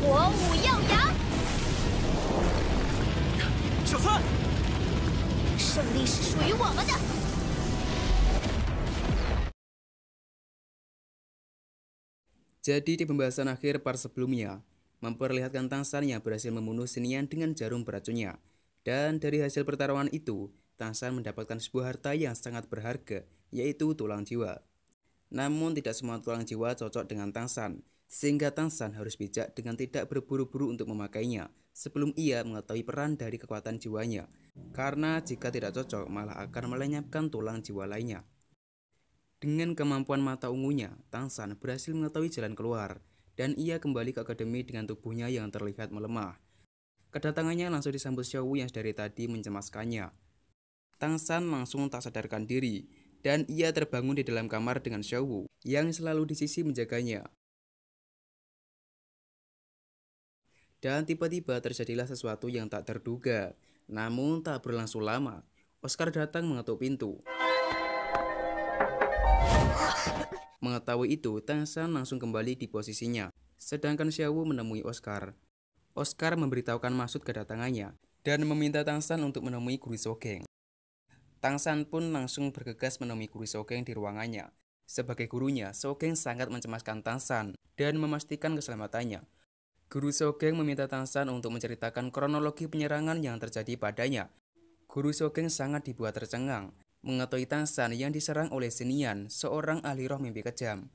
火舞耀阳，小三，胜利是属于我们的。Jadi di pembahasan akhir part sebelumnya, memperlihatkan Tangsan yang berhasil membunuh Xinian dengan jarum beracunnya. Dan dari hasil pertarungan itu, Tangsan mendapatkan sebuah harta yang sangat berharga, yaitu tulang jiwa. Namun tidak semua tulang jiwa cocok dengan Tangsan, sehingga Tangsan harus bijak dengan tidak berburu-buru untuk memakainya, sebelum ia mengetahui peran dari kekuatan jiwanya. Karena jika tidak cocok, malah akan melenyapkan tulang jiwa lainnya. Dengan kemampuan mata ungunya, Tangsan berhasil mengetahui jalan keluar, dan ia kembali ke akademi dengan tubuhnya yang terlihat melemah. Kedatangannya langsung disambut Xiaowu yang dari tadi mencemaskannya. Tangsan langsung tak sadarkan diri, dan ia terbangun di dalam kamar dengan Xiaowu yang selalu di sisi menjaganya. Dan tiba-tiba terjadilah sesuatu yang tak terduga. Namun tak berlangsung lama, Oscar datang mengetuk pintu. Mengetahui itu, Tangsan langsung kembali di posisinya. Sedangkan Xiaowu menemui Oscar. Oscar memberitahukan maksud kedatangannya dan meminta Tangsan untuk menemui Guru Shogeng. Tangsan pun langsung bergegas menemui Guru Shogeng di ruangannya. Sebagai gurunya, Shogeng sangat mencemaskan Tangsan dan memastikan keselamatannya. Guru Shogeng meminta Tangsan untuk menceritakan kronologi penyerangan yang terjadi padanya. Guru Shogeng sangat dibuat tercengang mengetahui Tangsan yang diserang oleh Xinian, seorang ahli roh mimpi kejam.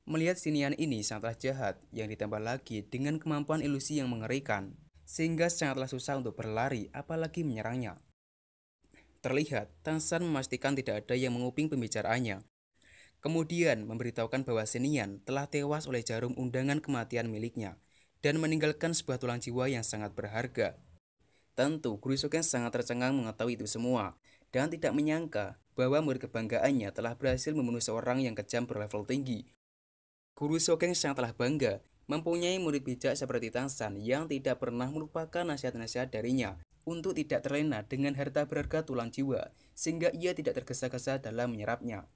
Melihat Xinian ini sangatlah jahat, yang ditambah lagi dengan kemampuan ilusi yang mengerikan, sehingga sangatlah susah untuk berlari, apalagi menyerangnya. Terlihat, Tangsan memastikan tidak ada yang menguping pembicaraannya. Kemudian memberitahukan bahwa Xinian telah tewas oleh jarum undangan kematian miliknya, dan meninggalkan sebuah tulang jiwa yang sangat berharga. Tentu, Guru Shogeng sangat tercengang mengetahui itu semua, dan tidak menyangka bahwa murid kebanggaannya telah berhasil membunuh seorang yang kejam berlevel tinggi. Guru Shogeng sangatlah bangga mempunyai murid bijak seperti Tangsan yang tidak pernah melupakan nasihat-nasihat darinya untuk tidak terlena dengan harta berharga tulang jiwa, sehingga ia tidak tergesa-gesa dalam menyerapnya.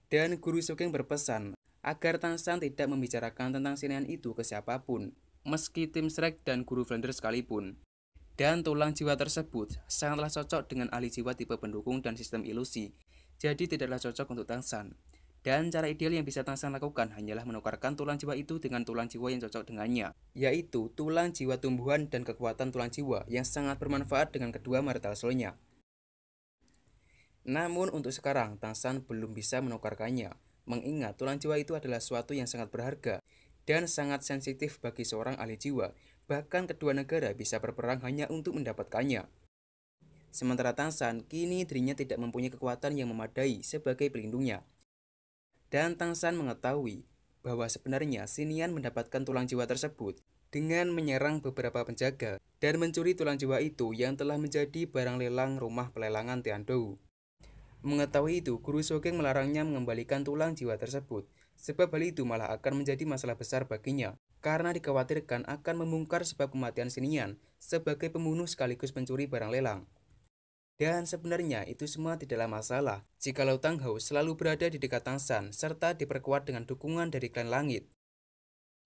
Dan Guru Shogeng berpesan agar Tangsan tidak membicarakan tentang Xinian itu ke siapapun, meski tim Shrek dan Guru Flounder sekalipun. Dan tulang jiwa tersebut sangatlah cocok dengan ahli jiwa tipe pendukung dan sistem ilusi, jadi tidaklah cocok untuk Tangsan. Dan cara ideal yang bisa Tangsan lakukan hanyalah menukarkan tulang jiwa itu dengan tulang jiwa yang cocok dengannya, yaitu tulang jiwa tumbuhan dan kekuatan tulang jiwa yang sangat bermanfaat dengan kedua marital soul-nya. Namun untuk sekarang Tangsan belum bisa menukarkannya, mengingat tulang jiwa itu adalah sesuatu yang sangat berharga dan sangat sensitif bagi seorang ahli jiwa. Bahkan kedua negara bisa berperang hanya untuk mendapatkannya. Sementara Tangsan kini dirinya tidak mempunyai kekuatan yang memadai sebagai pelindungnya. Dan Tangsan mengetahui bahwa sebenarnya Xinian mendapatkan tulang jiwa tersebut dengan menyerang beberapa penjaga dan mencuri tulang jiwa itu yang telah menjadi barang lelang rumah pelelangan Tiandou. Mengetahui itu, Guru Shogeng melarangnya mengembalikan tulang jiwa tersebut, sebab hal itu malah akan menjadi masalah besar baginya, karena dikhawatirkan akan membongkar sebab kematian Xinian sebagai pembunuh sekaligus pencuri barang lelang. Dan sebenarnya itu semua tidaklah masalah jikalau Tang Hao selalu berada di dekat Tangsan serta diperkuat dengan dukungan dari klan langit.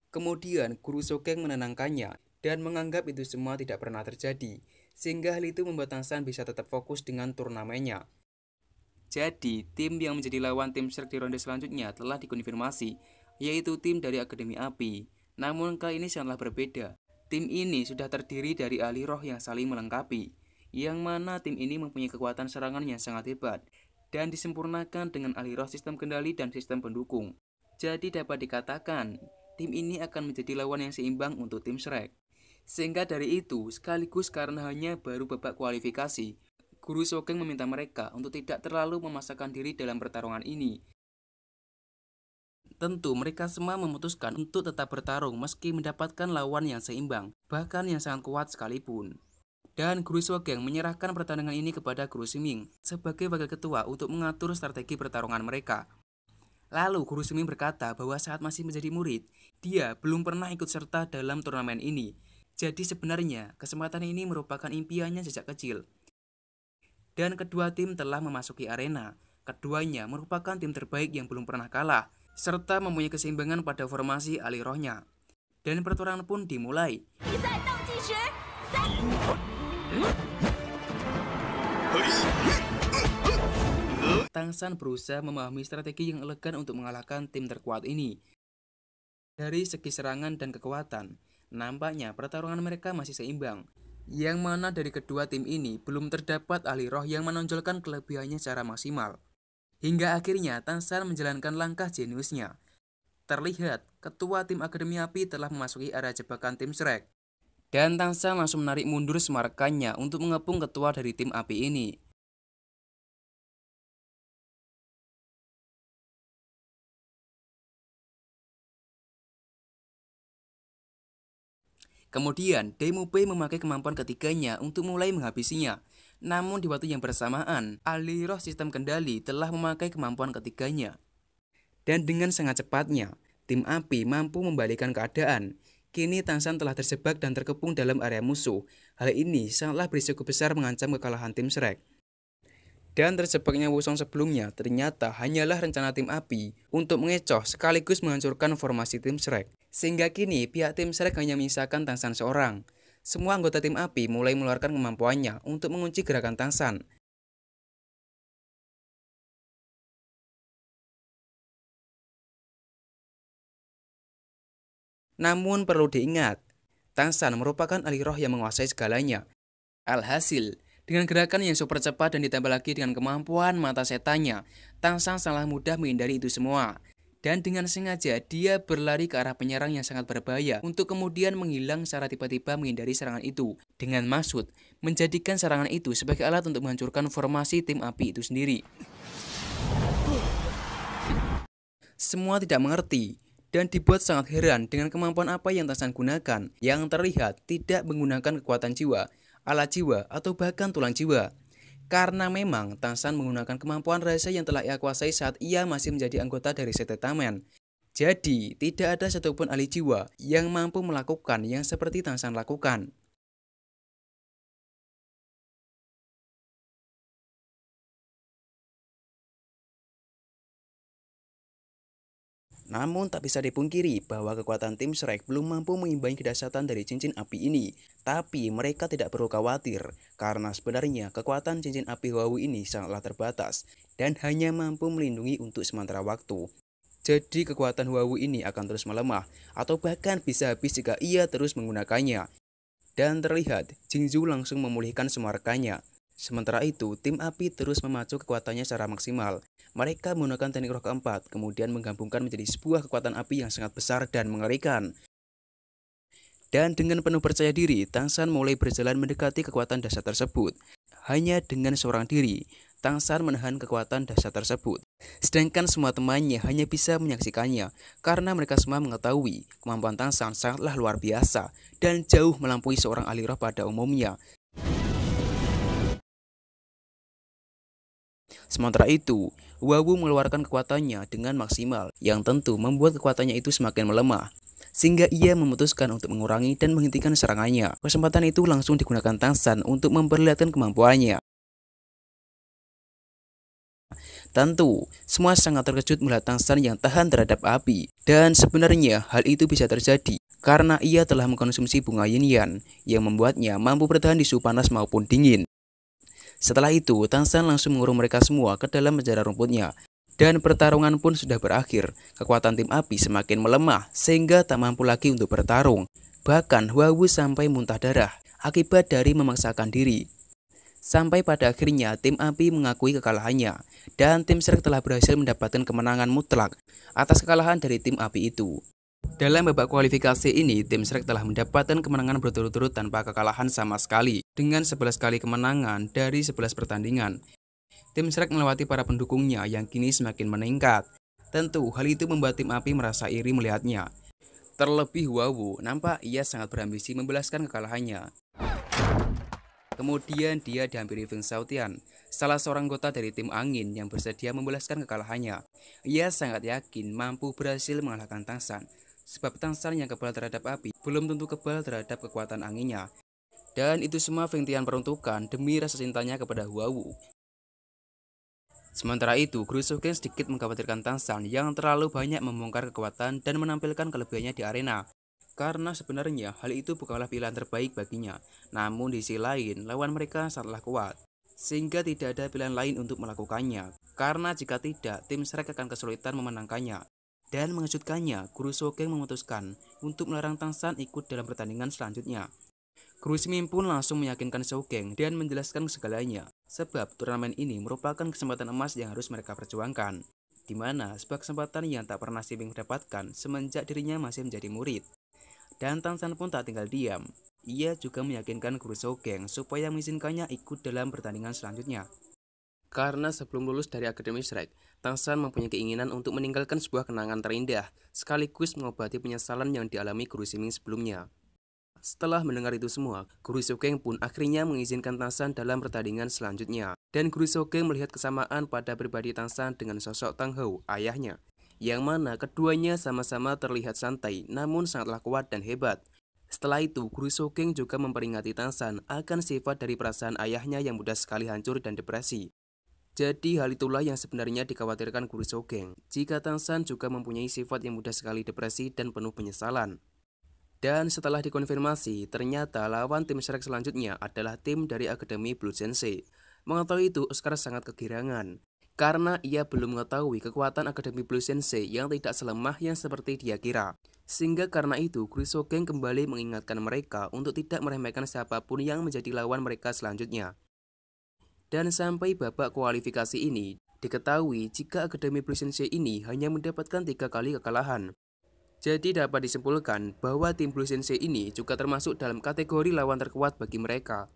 Kemudian Guru Shogeng menenangkannya dan menganggap itu semua tidak pernah terjadi, sehingga hal itu membuat Tangsan bisa tetap fokus dengan turnamennya. Jadi, tim yang menjadi lawan tim Shrek di ronde selanjutnya telah dikonfirmasi, yaitu tim dari Akademi Api. Namun kali ini sangatlah berbeda. Tim ini sudah terdiri dari ahli roh yang saling melengkapi, yang mana tim ini mempunyai kekuatan serangan yang sangat hebat, dan disempurnakan dengan ahli roh sistem kendali dan sistem pendukung. Jadi dapat dikatakan, tim ini akan menjadi lawan yang seimbang untuk tim Shrek. Sehingga dari itu, sekaligus karena hanya baru babak kualifikasi, Guru Shogeng meminta mereka untuk tidak terlalu memaksakan diri dalam pertarungan ini. Tentu mereka semua memutuskan untuk tetap bertarung meski mendapatkan lawan yang seimbang, bahkan yang sangat kuat sekalipun. Dan Guru Shogeng menyerahkan pertandingan ini kepada Guru Ximing sebagai wakil ketua untuk mengatur strategi pertarungan mereka. Lalu Guru Ximing berkata bahwa saat masih menjadi murid, dia belum pernah ikut serta dalam turnamen ini. Jadi sebenarnya kesempatan ini merupakan impiannya sejak kecil. Dan kedua tim telah memasuki arena. Keduanya merupakan tim terbaik yang belum pernah kalah, serta mempunyai keseimbangan pada formasi ahli rohnya. dan pertarungan pun dimulai. 比赛倒计时3。 Tangsan berusaha memahami strategi yang elegan untuk mengalahkan tim terkuat ini. Dari segi serangan dan kekuatan, nampaknya pertarungan mereka masih seimbang. Yang mana dari kedua tim ini belum terdapat ahli roh yang menonjolkan kelebihannya secara maksimal. Hingga akhirnya Tangsan menjalankan langkah jeniusnya. Terlihat, ketua tim Akademi Api telah memasuki area jebakan tim Shrek. Dan Tangsan langsung menarik mundur semarakannya untuk mengepung ketua dari tim Api ini. Kemudian, Demupei memakai kemampuan ketiganya untuk mulai menghabisinya. Namun di waktu yang bersamaan, ahli roh sistem kendali telah memakai kemampuan ketiganya. Dan dengan sangat cepatnya, tim Api mampu membalikkan keadaan. Kini Tangsan telah terjebak dan terkepung dalam area musuh. Hal ini sangatlah berisiko besar mengancam kekalahan tim Shrek. Dan terjebaknya Wusong sebelumnya ternyata hanyalah rencana tim Api untuk mengecoh sekaligus menghancurkan formasi tim Shrek. Sehingga kini pihak tim Shrek hanya menyisakan Tangsan seorang. Semua anggota tim Api mulai mengeluarkan kemampuannya untuk mengunci gerakan Tangsan. Namun perlu diingat, Tangsan merupakan ahli roh yang menguasai segalanya. Alhasil, dengan gerakan yang super cepat dan ditambah lagi dengan kemampuan mata setannya, Tangsan sangat mudah menghindari itu semua. Dan dengan sengaja dia berlari ke arah penyerang yang sangat berbahaya untuk kemudian menghilang secara tiba-tiba menghindari serangan itu. Dengan maksud, menjadikan serangan itu sebagai alat untuk menghancurkan formasi tim Api itu sendiri. Semua tidak mengerti dan dibuat sangat heran dengan kemampuan apa yang Tangsan gunakan yang terlihat tidak menggunakan kekuatan jiwa, alat jiwa, atau bahkan tulang jiwa. Karena memang Tangsan menggunakan kemampuan rahasia yang telah ia kuasai saat ia masih menjadi anggota dari Setetamen. Jadi, tidak ada satupun ahli jiwa yang mampu melakukan yang seperti Tangsan lakukan. Namun tak bisa dipungkiri bahwa kekuatan tim Shrek belum mampu mengimbangi kedahsyatan dari cincin api ini. Tapi mereka tidak perlu khawatir, karena sebenarnya kekuatan cincin api Huawu ini sangatlah terbatas dan hanya mampu melindungi untuk sementara waktu. Jadi kekuatan Huawu ini akan terus melemah, atau bahkan bisa habis jika ia terus menggunakannya. Dan terlihat, Jingzhou langsung memulihkan semua rekannya. Sementara itu, tim Api terus memacu kekuatannya secara maksimal. Mereka menggunakan teknik roh keempat, kemudian menggabungkan menjadi sebuah kekuatan api yang sangat besar dan mengerikan. Dan dengan penuh percaya diri, Tangsan mulai berjalan mendekati kekuatan dahsyat tersebut. Hanya dengan seorang diri, Tangsan menahan kekuatan dahsyat tersebut. Sedangkan semua temannya hanya bisa menyaksikannya, karena mereka semua mengetahui kemampuan Tangsan sangatlah luar biasa dan jauh melampaui seorang ahli roh pada umumnya. Sementara itu, Huawu mengeluarkan kekuatannya dengan maksimal, yang tentu membuat kekuatannya itu semakin melemah. Sehingga ia memutuskan untuk mengurangi dan menghentikan serangannya. Kesempatan itu langsung digunakan Tangsan untuk memperlihatkan kemampuannya. Tentu, semua sangat terkejut melihat Tangsan yang tahan terhadap api. Dan sebenarnya hal itu bisa terjadi karena ia telah mengkonsumsi bunga Yin-Yan yang membuatnya mampu bertahan di suhu panas maupun dingin. Setelah itu, Tangsan langsung mengurung mereka semua ke dalam penjara rumputnya. Dan pertarungan pun sudah berakhir. Kekuatan tim Api semakin melemah sehingga tak mampu lagi untuk bertarung. Bahkan Huawu sampai muntah darah akibat dari memaksakan diri. Sampai pada akhirnya tim Api mengakui kekalahannya. Dan tim Shrek telah berhasil mendapatkan kemenangan mutlak atas kekalahan dari tim Api itu. Dalam babak kualifikasi ini, tim Shrek telah mendapatkan kemenangan berturut-turut tanpa kekalahan sama sekali, dengan 11 kali kemenangan dari 11 pertandingan. Tim Shrek melewati para pendukungnya yang kini semakin meningkat. Tentu, hal itu membuat tim Api merasa iri melihatnya. Terlebih Huawu, nampak ia sangat berambisi membalaskan kekalahannya. Kemudian dia dihampiri Feng Xiaotian, salah seorang anggota dari tim angin yang bersedia membalaskan kekalahannya. Ia sangat yakin mampu berhasil mengalahkan Tangsan. Sebab Tangsan yang kebal terhadap api belum tentu kebal terhadap kekuatan anginnya. Dan itu semua Feng Tian peruntukkan demi rasa cintanya kepada Huawu. Sementara itu, Guru Shouken sedikit mengkhawatirkan Tangsan yang terlalu banyak membongkar kekuatan dan menampilkan kelebihannya di arena. Karena sebenarnya hal itu bukanlah pilihan terbaik baginya. Namun di sisi lain, lawan mereka sangatlah kuat, sehingga tidak ada pilihan lain untuk melakukannya. Karena jika tidak, tim Shrek akan kesulitan memenangkannya. Dan mengejutkannya, Guru Sogeng memutuskan untuk melarang Tangsan ikut dalam pertandingan selanjutnya. Guru Simin pun langsung meyakinkan Sogeng dan menjelaskan segalanya, sebab turnamen ini merupakan kesempatan emas yang harus mereka perjuangkan, di mana sebuah kesempatan yang tak pernah Siming dapatkan semenjak dirinya masih menjadi murid. Dan Tangsan pun tak tinggal diam. Ia juga meyakinkan Guru Sogeng supaya mengizinkannya ikut dalam pertandingan selanjutnya. Karena sebelum lulus dari Akademi Shrek, Tangsan mempunyai keinginan untuk meninggalkan sebuah kenangan terindah, sekaligus mengobati penyesalan yang dialami Guru Siming sebelumnya. Setelah mendengar itu semua, Guru Sogeng pun akhirnya mengizinkan Tangsan dalam pertandingan selanjutnya. Dan Guru Sogeng melihat kesamaan pada pribadi Tangsan dengan sosok Tang Hou, ayahnya, yang mana keduanya sama-sama terlihat santai namun sangatlah kuat dan hebat. Setelah itu, Guru Sogeng juga memperingati Tangsan akan sifat dari perasaan ayahnya yang mudah sekali hancur dan depresi. Jadi hal itulah yang sebenarnya dikhawatirkan Guru Sogeng, jika Tangsan juga mempunyai sifat yang mudah sekali depresi dan penuh penyesalan. Dan setelah dikonfirmasi, ternyata lawan tim Shrek selanjutnya adalah tim dari Akademi Blue Sensei. Mengetahui itu, Oscar sangat kegirangan, karena ia belum mengetahui kekuatan Akademi Blue Sensei yang tidak selemah yang seperti dia kira. Sehingga karena itu, Guru Sogeng kembali mengingatkan mereka untuk tidak meremehkan siapapun yang menjadi lawan mereka selanjutnya. Dan sampai babak kualifikasi ini, diketahui jika Akademi Blue Sensei ini hanya mendapatkan 3 kali kekalahan. Jadi dapat disimpulkan bahwa tim Blue Sensei ini juga termasuk dalam kategori lawan terkuat bagi mereka.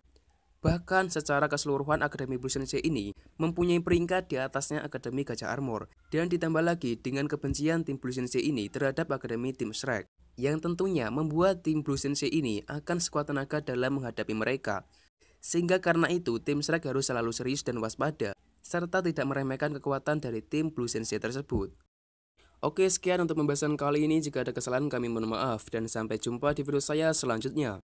Bahkan secara keseluruhan Akademi Blue Sensei ini mempunyai peringkat di atasnya Akademi Gajah Armor. Dan ditambah lagi dengan kebencian tim Blue Sensei ini terhadap Akademi tim Shrek, yang tentunya membuat tim Blue Sensei ini akan sekuat tenaga dalam menghadapi mereka. Sehingga karena itu tim Shrek harus selalu serius dan waspada, serta tidak meremehkan kekuatan dari tim Blue Sensei tersebut. Oke, sekian untuk pembahasan kali ini. Jika ada kesalahan kami mohon maaf dan sampai jumpa di video saya selanjutnya.